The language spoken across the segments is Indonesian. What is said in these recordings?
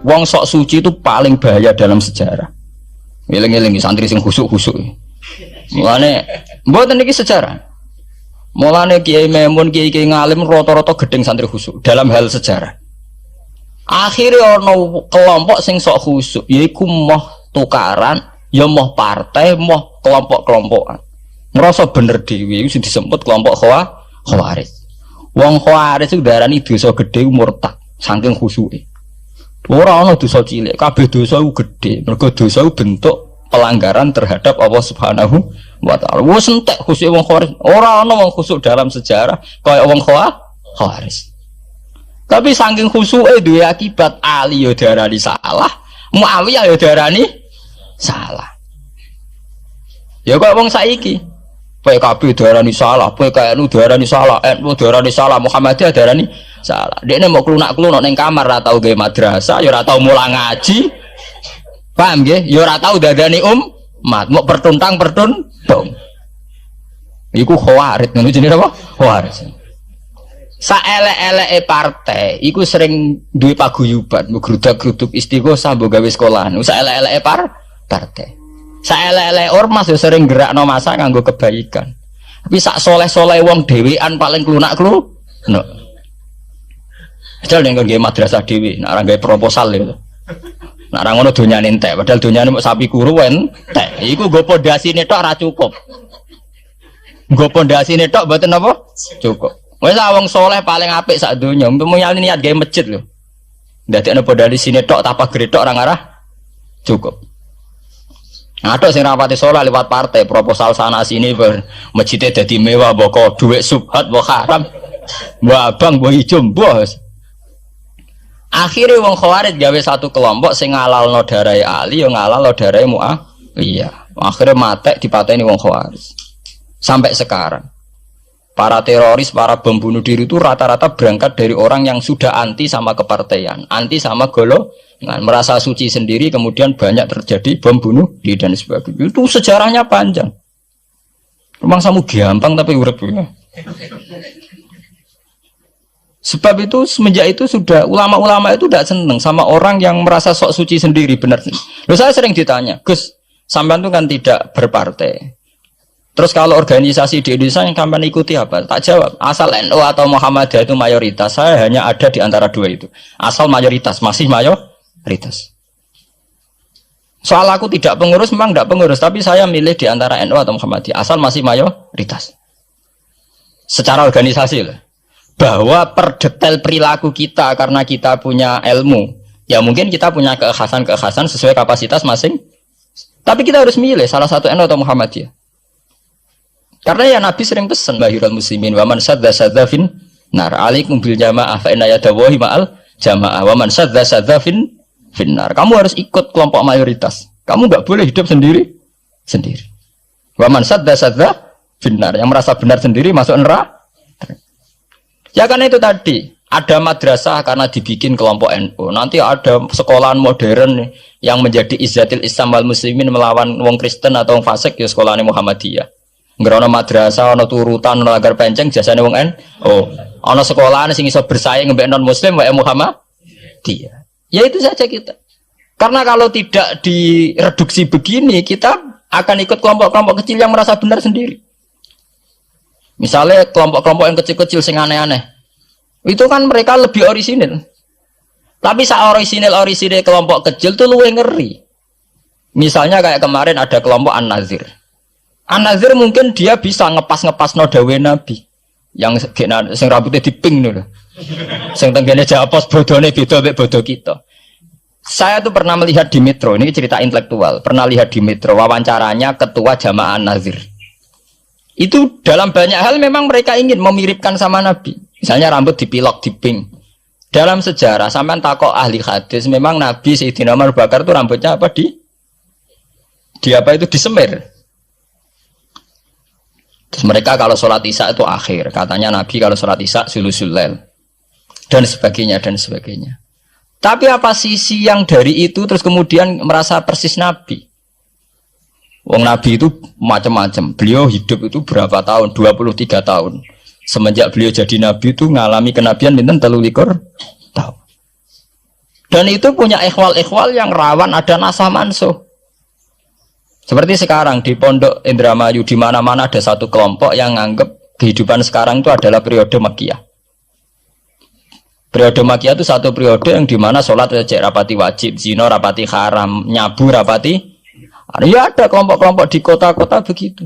Wong sok suci itu paling bahaya dalam sejarah. Ngeling-ngeling santri sing khusuk-khusuk. Mulane mboten iki sejarah. Mulane Kiai Memun, Kiai ngalim rata-rata gedeng santri khusuk dalam hal sejarah. Akhirnya ono kelompok sing sok khusuk, yaiku moh tukaran, ya moh partai, moh kelompok-kelompokan. Ngerasa bener dhewe iku sing disebut kelompok Khawarij. Wong Khawarij itu darani dosa gedhe murtad saking khusuke. Ora ana dosa cilik, kabeh dosa iku gedhe. Mergo dosa iku bentuk pelanggaran terhadap Allah Subhanahu wa taala. Wes entek khusuk wong Khawarij. Ora ana wong khusuk dalam sejarah kaya wong Khawarij. Tapi saking khusuke duwe akibat Ali yo darani salah, Muawiyah yo darani salah. Ya kaya wong saiki. PKB darani salah, PKNU darani salah, NU darani salah, Muhammadiyah darani salah. Dekne mau klunak-klunuk ning kamar ora tau gawe madrasah, ya ora tau mulang ngaji. Paham nggih? Ya ora tau dadani umat, mau pertuntang-pertuntung. Iku Khawarij, ngono jenenge apa? Khawarij. Saelek-eleke partai iku sering duwe paguyuban, ngrudak-gruduk Istighosah mbok gawe sekolahan. Saelek-eleke partai. Saelek-elek ormas yo sering gerakno masa nganggo kebaikan. Tapi sak soleh-soleh wong dhewean paling klunak-klunuk. Padahal ning nggo madrasah dhewe, nek ora gawe proposal lho. Nek ora ngono donyane entek, padahal donyane mok sapi kuru entek. Iku nggo pondasine tok ora cukup. Nggo pondasine tok mboten apa? Cukup. Wis wong soleh paling apik sak donya, mulyane niat gawe masjid lho. Ndadekno pondasine tok apa gredok ora ngarah cukup. Ada sing rapati sholat lewat partai proposal sana sini masjidnya jadi mewah boko duit subhat boko haram abang boko hijau bos. Akhirnya wong Khawarij gawe satu kelompok sing ngalalno darai Ali yang ngalalno darai Muawiyah. Akhirnya mate dipateni wong Khawarij. Sampai sekarang para teroris, para bom bunuh diri itu rata-rata berangkat dari orang yang sudah anti sama kepartaian, anti sama golongan, merasa suci sendiri, kemudian banyak terjadi bom bunuh diri dan sebagainya. Itu sejarahnya panjang. Memang samu gampang tapi urip ya. Sebab itu semenjak itu sudah ulama-ulama itu tidak senang sama orang yang merasa sok suci sendiri, benar. Loh, saya sering ditanya, Gus, sampean itu kan tidak berpartai. Terus kalau organisasi di Indonesia yang sampean ikuti apa? Tak jawab. Asal NU atau Muhammadiyah itu mayoritas, saya hanya ada di antara dua itu. Asal mayoritas, masih mayoritas. Soal aku tidak pengurus, memang tidak pengurus, tapi saya milih di antara NU atau Muhammadiyah. Asal masih mayoritas. Secara organisasi lah. Bahwa per detail perilaku kita karena kita punya ilmu, ya mungkin kita punya keekhasan sesuai kapasitas masing. Tapi kita harus milih salah satu NU atau Muhammadiyah. Karena ya Nabi sering pesan bahirul muslimin wa man sadza fin nar alaikum bil jamaah fa inna yadawahi ma'al jamaah wa man sadza fin nar. Kamu harus ikut kelompok mayoritas. Kamu enggak boleh hidup sendiri. Wa man sadza fin nar, yang merasa benar sendiri masuk neraka. Ya karena itu tadi ada madrasah karena dibikin kelompok NU. Nanti ada sekolahan modern yang menjadi izzatil Islam wal muslimin melawan wong Kristen atau wong fasik, ya sekolahane Muhammadiyah. Ngerono madrasah, ono turutan, ono lagar penceng, jasane wong ono sekolahan sing iso bersaing mbek non muslim wae Muhammadiyah. Ya itu saja kita. Karena kalau tidak direduksi begini, kita akan ikut kelompok-kelompok kecil yang merasa benar sendiri. Misalnya kelompok-kelompok yang kecil-kecil sing aneh-aneh. Itu kan mereka lebih orisinil. Tapi saat orisinil kelompok kecil tuh luwih ngeri. Misalnya kayak kemarin ada kelompok An-Nazir. An-Nazir mungkin dia bisa ngepas no dawe Nabi yang sing rambutnya diping dulu, sing tenggene japos bodone beda mek bodo kita. Saya tuh pernah melihat di Metro, ini cerita intelektual, pernah lihat di Metro wawancaranya ketua Jamaah An-Nazir. Itu dalam banyak hal memang mereka ingin memiripkan sama Nabi. Misalnya rambut dipilok diping. Dalam sejarah sampean takok ahli hadis, memang Nabi Sayyidina Abu Bakar itu rambutnya apa di apa itu disemir. Terus mereka kalau sholat isya itu akhir, katanya Nabi kalau sholat isya sulusul lail dan sebagainya. Tapi apa sisi yang dari itu terus kemudian merasa persis Nabi? Wong Nabi itu macam-macam. Beliau hidup itu berapa tahun? 23 tahun. Semenjak beliau jadi Nabi itu ngalami kenabian pinten 23 tahun. Dan itu punya ikhwal-ikhwal yang rawan ada nasah mansuh. Seperti sekarang di Pondok Indramayu, di mana-mana ada satu kelompok yang nganggap kehidupan sekarang itu adalah periode Makkiyah. Periode Makkiyah itu satu periode yang dimana sholat cek rapati wajib, zina rapati haram, nyabu rapati. Ya ada kelompok-kelompok di kota-kota begitu.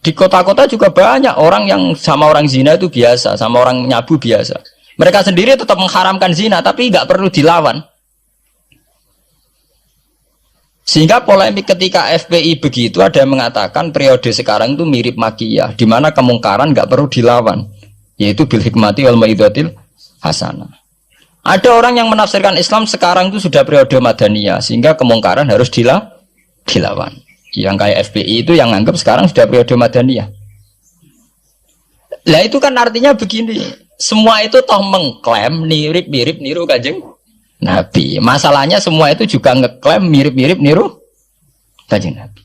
Di kota-kota juga banyak orang yang sama orang zina itu biasa, sama orang nyabu biasa. Mereka sendiri tetap mengharamkan zina, tapi nggak perlu dilawan. Sehingga polemik ketika FPI begitu, ada yang mengatakan periode sekarang itu mirip Makkiyah, di mana kemungkaran nggak perlu dilawan, yaitu bil hikmati wal mau'izatil hasanah. Ada orang yang menafsirkan Islam sekarang itu sudah periode Madaniyah, sehingga kemungkaran harus dilawan. Yang kayak FPI itu yang anggap sekarang sudah periode Madaniyah. Lah itu kan artinya begini, semua itu toh mengklaim mirip-mirip niru Kanjeng Nabi. Masalahnya semua itu juga ngeklaim mirip-mirip niru Kanjeng Nabi.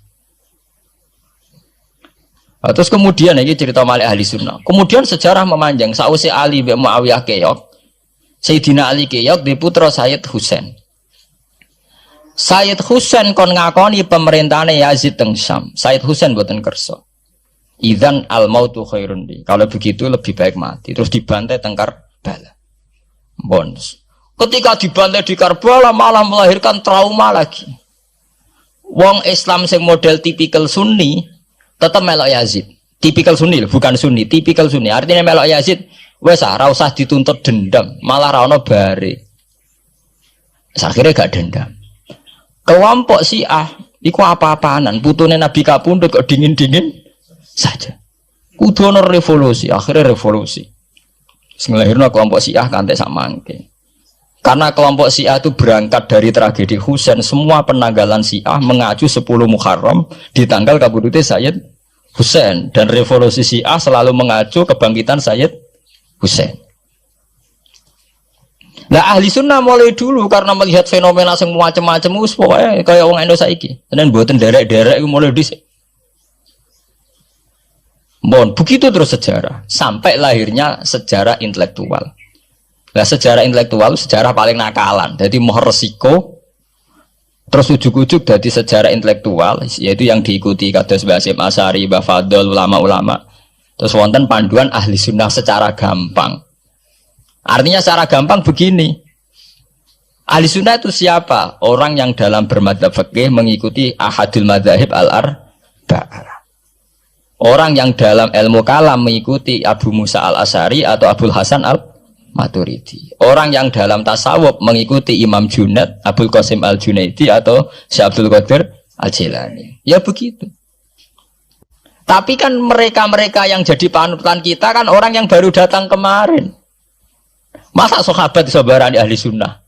Nah, terus kemudian ini cerita Malik ahli sunnah. Kemudian sejarah memanjang. Sausi Ali bin Muawiyah keok, Sayyidina Ali keok di putra Sayyid Husain. Sayyid Husain kon ngakoni pemerintahane Yazid teng Syam. Sayyid Husain boten kersa. Idzan al mautu khairun li. Kalau begitu lebih baik mati. Terus dibantai teng Karbala. Bons. Ketika dibantai di Karbala malah melahirkan trauma lagi. Wong Islam sing model tipikal Sunni tetap melok Yazid. Tipikal Sunni bukan Sunni, tipikal Sunni. Artinya melok Yazid wes ora usah dituntut dendam, malah ra ono bare. Akhirnya gak dendam. Kelompok Syiah iku apa-apaanan, putune Nabi kapundhut kok dingin-dingin saja. Kudu ono revolusi, akhirnya revolusi. Sing nglahirno kelompok Syiah kanthi sak mangke. Karena kelompok Syiah itu berangkat dari tragedi Husain, semua penanggalan Syiah mengacu 10 Muharram di tanggal kabudute Sayyid Husain, dan revolusi Syiah selalu mengacu kebangkitan Sayyid Husain. Nah ahli sunnah mulai dulu karena melihat fenomena yang macam-macam pokoknya kayak orang Indonesia saiki. Dan buatan derek-derek mulai dhisik. Bon, begitu terus sejarah sampai lahirnya sejarah intelektual. Nah sejarah intelektual sejarah paling nakalan. Jadi mau resiko terus ujuk-ujuk dari sejarah intelektual yaitu yang diikuti kados Mbah Hasyim Asy'ari, Mbah Fadl, ulama-ulama. Terus wonten panduan ahli sunnah secara gampang. Artinya secara gampang begini, ahli sunnah itu siapa? Orang yang dalam bermadzhab fikih mengikuti ahadul madzahib al-arba'ah. Orang yang dalam ilmu kalam mengikuti Abu Musa al-Asy'ari atau Abul Hasan al-Maturidi. Orang yang dalam tasawuf mengikuti Imam Junaid, Abul Qasim al-Junaidi atau Syekh Abdul Qadir al-Jilani. Ya begitu. Tapi kan mereka-mereka yang jadi panutan kita kan orang yang baru datang kemarin. Masa sahabat sabarani ahli sunnah?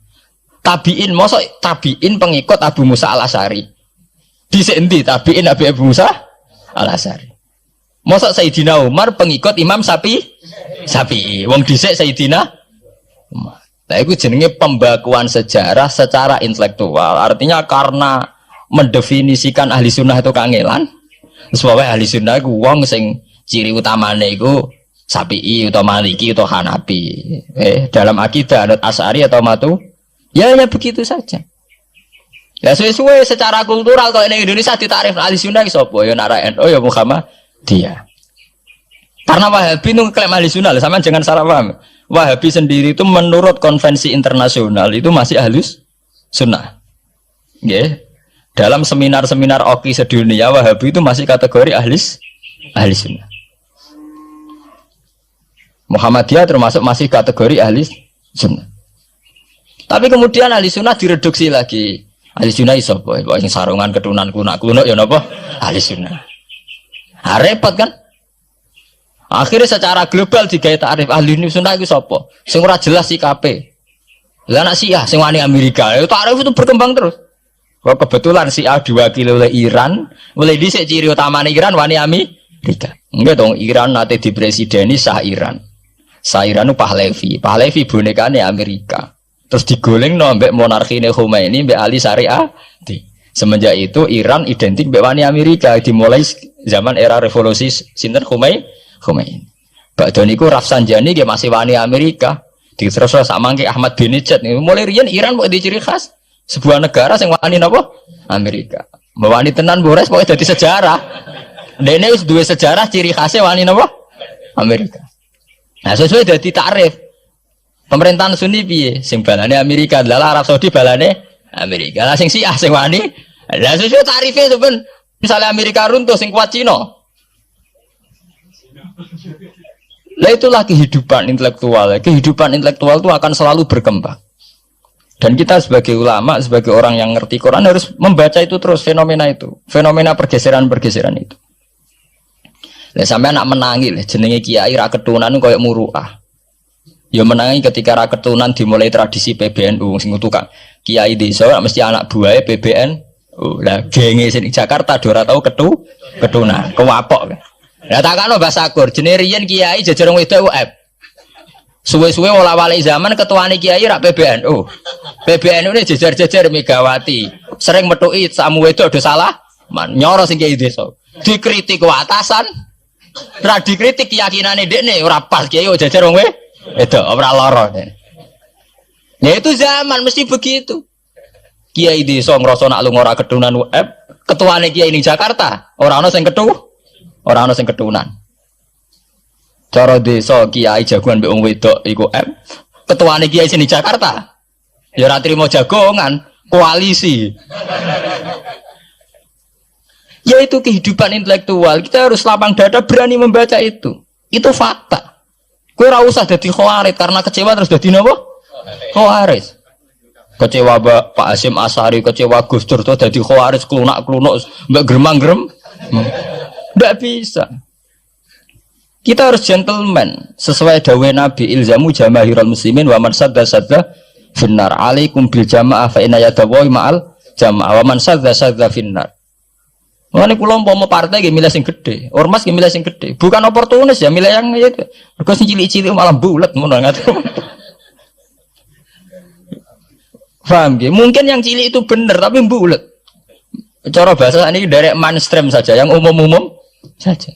Tabiin, masa tabiin pengikut Abu Musa al-Asy'ari? Dhisik endi tabiin Abu Musa al-Asy'ari? Masa Sayyidina Umar pengikut Imam Syafi'i? Wong dhisik Sayyidina Umar. Nah itu jenenge pembakuan sejarah secara intelektual. Artinya karena mendefinisikan ahli sunnah itu kangelan. Sebab ahli sunnah itu wong sing ciri utamane iku Syafi'i atau Maliki atau Hanafi. Dalam akidah anut Asy'ari atau Matu, ya begitu saja. Ya sesuai secara kultural kalau di Indonesia ditakrif ahli sunnah ki sapa? Ya Nara NU ya Muhammadiyah. Karena Wahabi itu klaim ahli sunnah, sama jangan salah paham. Wahabi sendiri itu menurut konvensi internasional itu masih ahli sunnah. Nggih. Dalam seminar-seminar OKI sedunia Wahabi itu masih kategori ahli sunnah. Muhammadiyah termasuk masih kategori ahli sunnah. Tapi kemudian ahli sunnah direduksi lagi. Ahli sunnah iso apa? Yang sarungan ketunan kunak-kunak ya napa? Ahli sunnah. Nah, repot kan? Akhirnya secara global digawe takrif ahli sunnah itu sapa? Sing ora jelas sikape. Lah anak Syiah sing wani Amerika, itu takrif itu berkembang terus. Kok kebetulan Syiah diwakili oleh Iran, mulai dhisik ciri utamane Iran wani Amerika. Enggak dong, Iran nate dipresideni Shah Iran. Shah Iran itu Pahlavi bonekane Amerika. Terus digoleng mbek monarkine Khomeini mbek Ali Syariah. Semenjak itu Iran identik mbek wani Amerika, dimulai zaman era revolusi sinten Khomeini. Badhe niku Rafsanjani nggih masih wani Amerika. Terus sama kayak Ahmad bin Nijat nih. Mulai rian Iran mau di ciri khas sebuah negara yang wani apa? Amerika. Wani tenan Bores pokoknya jadi sejarah. Dene wis duwe sejarah ciri khasnya wani apa? Amerika. Nah sesuai jadi takrif. Pemerintahan Sunni piye? Sing balane Amerika, adalah Arab Saudi balane Amerika. Lah sing Syiah sing wani. Lah sesuai tarifnya seben. Misalnya Amerika runtuh sing kuat Cina. Lah itulah kehidupan intelektual. Kehidupan intelektual itu akan selalu berkembang. Dan kita sebagai ulama, sebagai orang yang ngerti Quran harus membaca itu terus fenomena itu, fenomena pergeseran-pergeseran itu. Lah sampai anak menangi lah jenenge kiai ra ketunan koyo muruah. Ya menangi ketika ra ketunan dimulai tradisi PBNU sing tukang kiai desa mesti anak buahe PBNU. Lah genge sing Jakarta ora tau ketunan, kewapok kan. Lah takano Mbah Sakur, jenenge riyen kiai jajar wong wedok UF. Suwe-suwe wala-wali zaman ketuane kiai rak PBNU. PBNU ini jajar-jajar Megawati. Sering metuki samu wedok do salah, nyoro sing kiai desa. Dikritik ku atasan. Ra dikritik keyakinane dekne ora pas kiai jajar wong wedok ora lara. Ya itu zaman mesti begitu. Kiai desa ngrasa nak lunga ora ketunan UF, ketuane kiai ning Jakarta, ora ana sing Orang ana sing ketunan. Cara desa kiai jagoan mbek wong wedok iku ketuane kiai sini Jakarta. Ya ora trimo jagongan, koalisi. Ya itu kehidupan intelektual. Kita harus lapang dada berani membaca itu. Itu fakta. Kowe ora usah dadi khawarit karena kecewa terus dadi napa? Khawarit. Kecewa Pak Hasyim Asy'ari, kecewa Gus Dur terus dadi khawarit klunak-klunuk mbek gremang-grem. Tidak bisa. Kita harus gentleman sesuai dawuh Nabi ilzamu jamaahirul muslimin wa man sadda finnar alaikum bil jamaah fa inna yadawi ma'al jamaah wa man sadda finnar. Mane kula umpama partai nggih milih sing gedhe, ormas nggih milih sing gedhe. Bukan oportunis ya milih yang itu. Mergo sing cilik-cilik malah bulet ngono ngaten. Paham nggih? Mungkin yang cilik itu benar tapi bulet. Cara bahasa ini dari mainstream saja, yang umum-umum saja.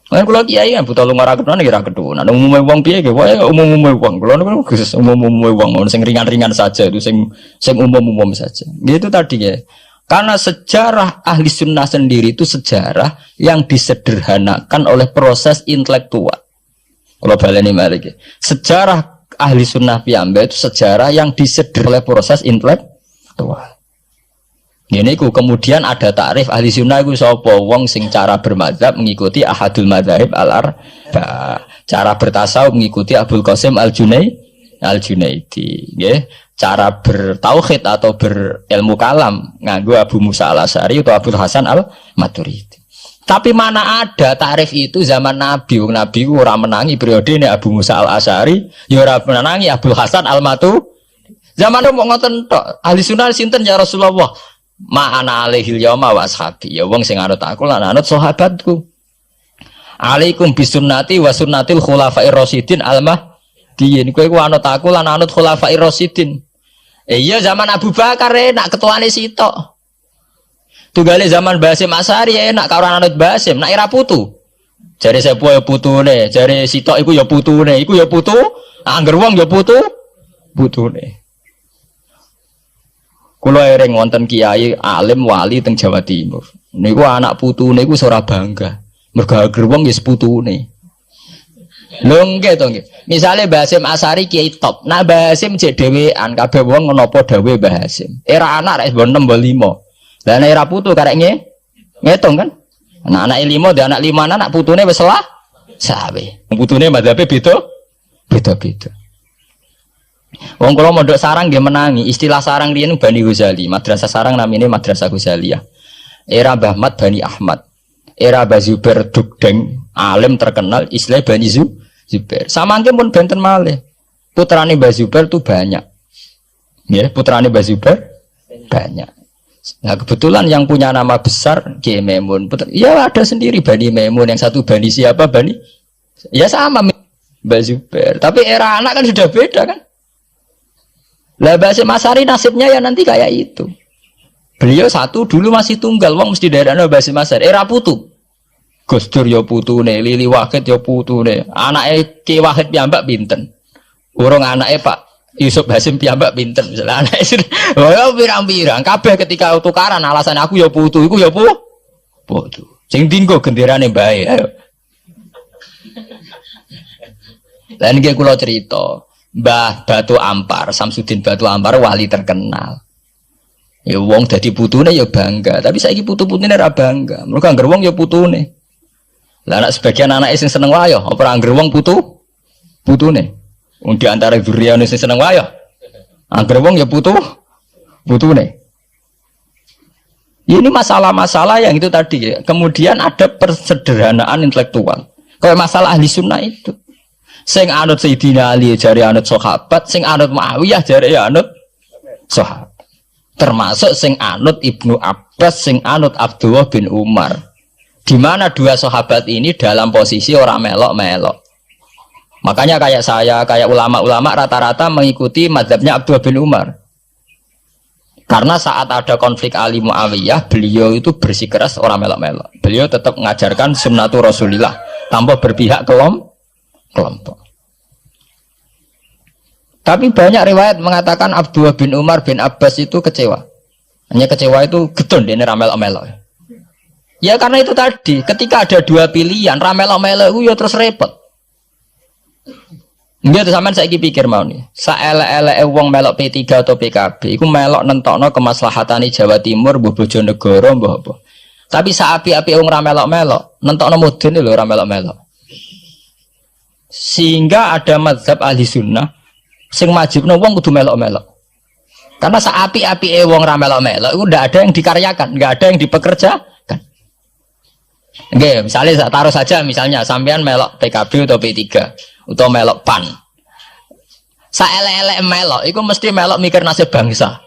Kan kalau kiai kan butuh lu marah ketunan kira ketunan. Umumnya uang piye gitu, umum-umum uang. Kalau nu khusus umum-umum uang, sing ringan-ringan saja itu, sing umum-umum saja. Gitu tadi ya. Karena sejarah ahli sunnah sendiri itu sejarah yang disederhanakan oleh proses intelektual. Kalau baleni malih sejarah ahli sunnah piyambak itu sejarah yang disederhanakan oleh proses intelektual. Ini ku kemudian ada takrif ahli sunnah itu sapa wong sing cara bermadzhab mengikuti ahadul madzhab al-arba, cara bertasawuf mengikuti Abdul Qasim al-Junaidi, nggih. Cara bertauhid atau berilmu kalam nganggo Abu Musa al-Asy'ari atau Abdul Hasan al-Maturidi. Tapi mana ada takrif itu zaman Nabi? Wong Nabi ku ora menangi periode ini Abu Musa al-Asy'ari, ya ora menangi Abdul Hasan al-Maturidi. Zaman mau ngoten tok. Ahli sunnah sinten ya Rasulullah? Ma'ana alaihil yauma wa ashabi. Ya wong sing anut aku lan anut sahabatku. Alaikum bisunnati wa sunnatil khulafair rasyidin al-mahdiyyin. Kowe ku anut aku lan anut khulafair rasyidin. Iya zaman Abu Bakar enak ketuane sitok. Tunggale zaman Basim Asy'ari enak karo anut Basim, nak ira putu. Jare sepuh ya putune, jare sitok iku ya putune, iku ya putu, angger wong ya putune. Kula ereng wonten kiai alim wali teng Jawa Timur. Niku anak putune iku ora bangga. Mergo ager wong ya seputune. Lho nggih to nggih. Misale Mbah Hasyim Asy'ari kiai top. Nah Mbah Hasyim jek dhewean kabeh wong menapa dawuh Mbah Hasyim. Era anak rek 6 5. Lah nek era putu karek ngitung kan. Anak 5 dan anak 5 anak putune wis salah. Sawe. Putune madhabe beda-beda. Wong kula mondok sarang nggih menangi, istilah sarang riyen Bani Ghazali, madrasah sarang namine Madrasah Ghazaliyah. Era Mbah Ahmad Bani Ahmad. Era Mbah Zubair Dugdeng, alim terkenal istilah Bani Zubair. Samangke pun benten malih. Putrane Mbah Zubair itu banyak. Ya, putrane Mbah Zubair banyak. Nah, kebetulan yang punya nama besar Kiai Maimun. Ya ada sendiri Bani Maimun, yang satu Bani siapa? Bani. Ya sama Mbah Zubair. Tapi era anak kan sudah beda kan? Lah Basim Asy'ari nasibnya ya nanti kayak itu. Beliau satu dulu masih tunggal, wong mesti daerahnya Basim Asy'ari. Era putu. Gus Dur ya putune, Lili Wahid ya putune. Anake Ki Wahid piyambak pinten? Urung anake Pak Yusuf Hasim piyambak pinten misalnya anake sudah. Oh pirang-pirang kabeh ketika tukaran alasan aku ya putu iku ya putu. Sing dinggo genderane bae ayo. Lan nggih kula cerita, Mbah Batu Ampar, Samsudin Batu Ampar wali terkenal. Ya wong dadi putune ya bangga, tapi saiki putu-putune ora bangga. Mergo angger wong ya putune. Lah anak sebagian anake sing seneng wayo, apa angger wong putune. Wong di antara dzurriyyane sing seneng wayo. Angger wong ya putune. Ini masalah-masalah yang itu tadi ya. Kemudian ada persederhanaan intelektual. Kayak masalah ahli sunnah itu. Sing anut Sayyidina Ali jare anut sahabat, sing anut Muawiyah jare ya anut sahabat. Termasuk sing anut Ibnu Abbas, sing anut Abdullah bin Umar. Di mana dua sahabat ini dalam posisi orang melok-melok. Makanya kayak saya, kayak ulama-ulama rata-rata mengikuti mazhabnya Abdullah bin Umar. Karena saat ada konflik Ali Muawiyah, beliau itu bersikeras orang melok-melok. Beliau tetap mengajarkan sunnatul Rasulillah tanpa berpihak kelompok. Tapi banyak riwayat mengatakan Abdullah bin Umar bin Abbas itu kecewa. Hanya kecewa itu gedon dia ramel-melok. Ya karena itu tadi, ketika ada dua pilihan, ramel-melok itu ya terus repot. Nggih terus sampean saiki pikir mau nih. Saelek-eleke wong melok P3 atau PKB iku melok nentokno kemaslahatane Jawa Timur, mbuh Bojonegoro, mbuh apa. Tapi saapi-api wong ra melok-melok, nentokno mudun lho ra melok-melok. Sehingga ada mazhab ahli sunnah sing majibno wong kudu melok-melok. Karena saapi-api wong ra melok-melok iku ndak ada yang dikaryakan, nggak ada yang dipekerjakan. Nggih, misalnya taruh saja misalnya sampean melok PKB atau P3 atau melok PAN. Saelek-elek melok iku mesti melok mikir nasib bangsa.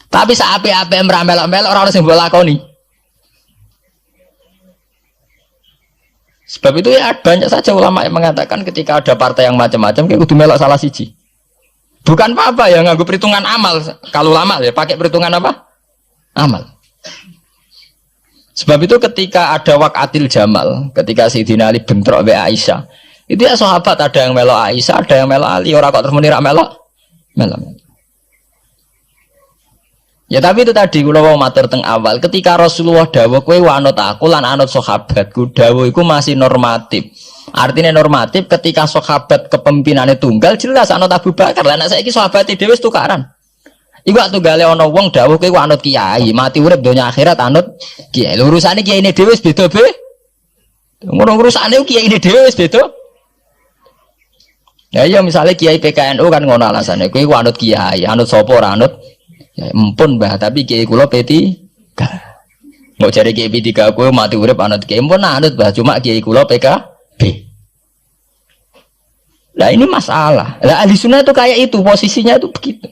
Tapi saapi-api ora melok-melok ora ono sing mbok lakoni. Sebab itu ya banyak saja ulama yang mengatakan ketika ada partai yang macam-macam kayak kudu melok salah siji. Bukan apa-apa ya nganggo perhitungan amal. Kalau lama ya pakai perhitungan apa? Amal. Sebab itu ketika ada waqatil Jamal, ketika Sayyidina Ali bentrok be Aisyah, itu ya sahabat ada yang melok Aisyah, ada yang melok Ali, orang kok terus muni rak melok. Ya tapi itu tadi kula mau matur teng awal, ketika Rasulullah dawuh kowe anut aku lan anut sahabatku, dawuh iku masih normatif. Artinya normatif ketika sahabat kepemimpinannya tunggal jelas anut Abu Bakar. Lah nek saiki sahabate dhewe wis tukaran. Iku tunggale ana wong dawuh kowe anut kiai, mati urip donya akhirat anut kiai. Urusane kiyaine dhewe wis beda be. Ngono urusane kiyaine dhewe wis beda. Ya iya misalnya kiai PKNU kan ngono alasane kowe anut kiai, anut sapa ora anut ya empun Mbah, tapi kiai kula P3. Mbok jare kiai P3 kowe mati urip anut kiai, empun anut Mbah, cuma kiai kula PKB. Lah ini masalah. Lah ahli sunnah itu kayak itu, posisinya itu begitu.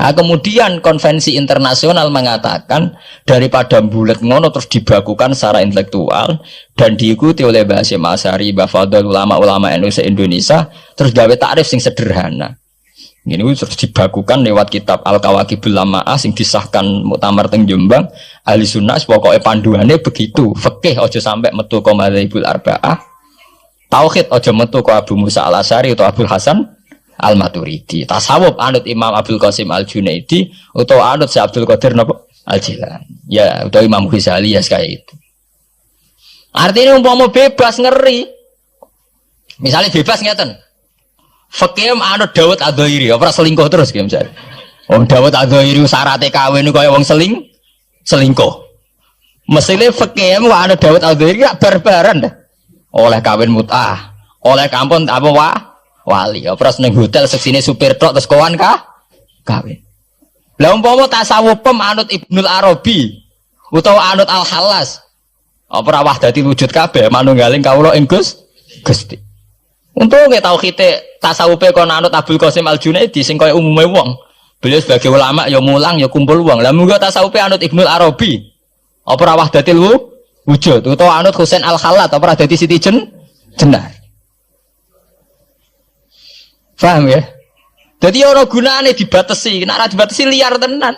Nah, kemudian konvensi internasional mengatakan daripada bulat ngono terus dibakukan secara intelektual dan diikuti oleh Mbah Hasyim Asy'ari, Mbah Fadl, ulama-ulama NU se-Indonesia, terus gawe takrif sing sederhana. Ini terus dibakukan lewat kitab Al-Kawakibul Lama'ah sing disahkan muktamar teng Jombang. Ahli sunnah pokoknya panduannya begitu. Fikih aja sampai metu ka madzhabul arba'ah. Tauhid aja metu ka Abu Musa Al-Asy'ari atau Abdul Hasan Al-Maturidi. Tasawuf anut Imam Abdul Qasim Al-Junaidi atau anut Syekh Abdul Qadir napa Al-Jilani. Ya, atau Imam Ghazali ya kayak itu. Artinya umpama bebas ngeri. Misalnya bebas ngeten. Fikih anut Dawud Adzairi, ora selingkuh terus kayak misalnya. Wong Dawud Adzairi syaratnya kawin kaya wong selingkuh. Mesine fikih anut Dawud Adzairi gak barbaran dah. Oleh kawin mut'ah, oleh kampun apa wali. Ora seneng hotel seksine supir tok terus kawan kawin. Lah umpama tasawuf anut Ibnul Arabi utawa anut Al-Khallas. Apa wahdati wujud kabeh manunggaling kawula ing Gusti. Untuk nggak tahu kita tasawufe kon anut Abdul Qasim Al-Junaidi sing kaya umume wong. Beliau sebagai ulama ya mulang ya kumpul wong. Lah munggo tasawufe anut Ibnul Arabi. Apa ra wahdatil wujud utawa anut Husain Al-Khallat apa ra dadi Siti Jenar. Paham ya? Jadi ora gunane dibatasi, nek ora dibatasi liar tenan.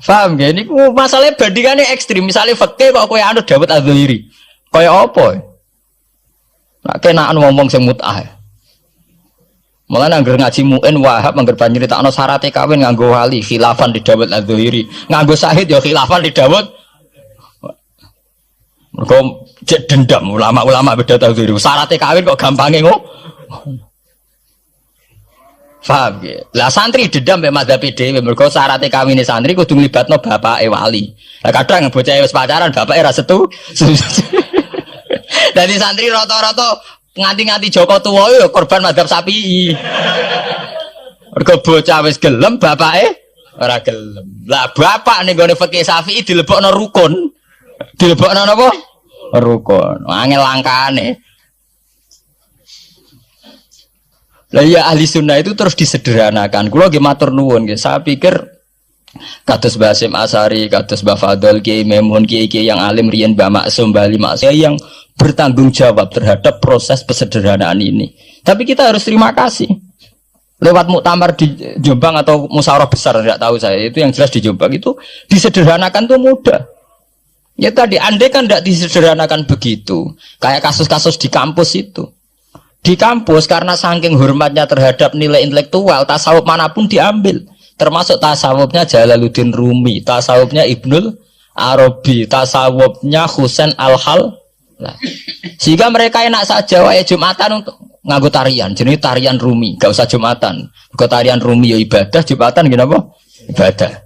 Paham gak? Ini masalahnya bandingannya ekstrim. Misalnya fakih kok kowe anut Dawud Adzairi, Kaya apa? Nak kenaan ngomong sing mut'ah. Mulane anggere ngaji muin Wahab anggere ban nyritakno syaraté kawin nganggo wali khilafan di Dawud Az-Zuhairi. Nganggo syahid ya khilafan di Dawud. Mergo cek dendam ulama-ulama beda Az-Zuhairi. Syaraté kawin kok gampange Faham ya? Lah santri dendam mbek madzhab dhewe mergo syaratnya kawine santri kudu nglibatno bapake wali. Lah kadang bocah wis pacaran bapake ra setu. Dadi santri rata-rata nganti-nganti Joko tuwa ya korban madzhab Syafi'i. Mergo bocah wis gelem bapake ora gelem. Lah bapak ning gone fikih Syafi'i dilebokno rukun. Dilebokno napa? Rukun. Angel langkane. Lah ya ahli sunnah itu terus disederhanakan. Kulo nggih matur nuwun nggih. Saya pikir kados Mbah Hasyim Asy'ari, kados Mbah Fadl, Kiai Memun, kiai-kiai yang alim riyen Mbah Maksum, Bali Maksum yang bertanggung jawab terhadap proses kesederhanaan ini. Tapi kita harus terima kasih. Lewat muktamar di Jombang atau musyawarah besar tidak tahu saya, itu yang jelas di Jombang itu disederhanakan tuh mudah. Ya tadi andai kan tidak disederhanakan begitu. Kayak kasus-kasus di kampus itu. Di kampus karena saking hormatnya terhadap nilai intelektual, tasawuf manapun diambil. Termasuk tasawufnya Jalaluddin Rumi, tasawufnya Ibnul Arabi, tasawufnya Husain Al-Hal. Sehingga mereka enak saja wae Jumatan untuk nganggo tarian, jenis tarian Rumi, gak usah Jumatan. Kok tarian Rumi ya ibadah, Jumatan gini apa? Ibadah.